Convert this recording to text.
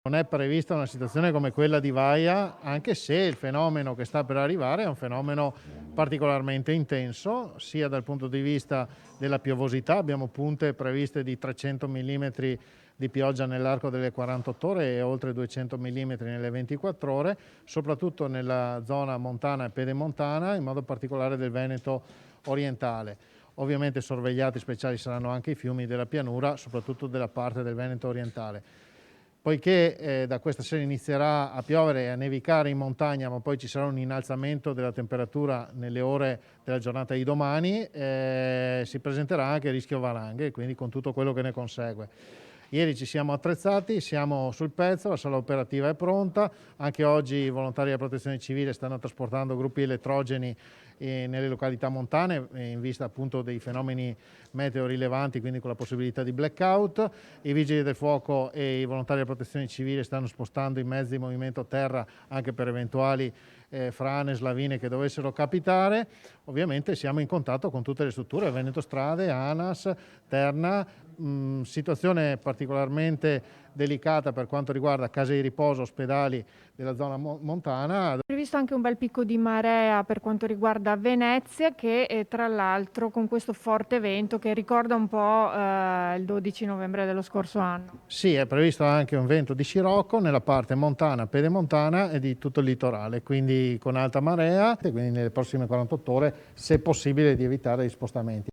Non è prevista una situazione come quella di Vaia, anche se il fenomeno che sta per arrivare è un fenomeno particolarmente intenso, sia dal punto di vista della piovosità. Abbiamo punte previste di 300 mm di pioggia nell'arco delle 48 ore e oltre 200 mm nelle 24 ore, soprattutto nella zona montana e pedemontana, in modo particolare del Veneto orientale. Ovviamente sorvegliati speciali saranno anche i fiumi della pianura, soprattutto della parte del Veneto orientale. Poiché da questa sera inizierà a piovere e a nevicare in montagna, ma poi ci sarà un innalzamento della temperatura nelle ore della giornata di domani, si presenterà anche il rischio valanghe, quindi con tutto quello che ne consegue. Ieri ci siamo attrezzati, siamo sul pezzo, la sala operativa è pronta. Anche oggi i volontari della Protezione Civile stanno trasportando gruppi elettrogeni nelle località montane in vista appunto dei fenomeni meteo rilevanti, quindi con la possibilità di blackout. I vigili del fuoco e i volontari della Protezione Civile stanno spostando i mezzi di movimento a terra anche per eventuali frane, slavine che dovessero capitare. Ovviamente siamo in contatto con tutte le strutture, Veneto Strade, ANAS, Terna. Situazione particolarmente delicata per quanto riguarda case di riposo, ospedali della zona montana. È previsto anche un bel picco di marea per quanto riguarda Venezia, che tra l'altro con questo forte vento che ricorda un po' il 12 novembre dello scorso anno. Sì, è previsto anche un vento di scirocco nella parte montana, pedemontana e di tutto il litorale, quindi con alta marea, e quindi nelle prossime 48 ore, se possibile, di evitare gli spostamenti.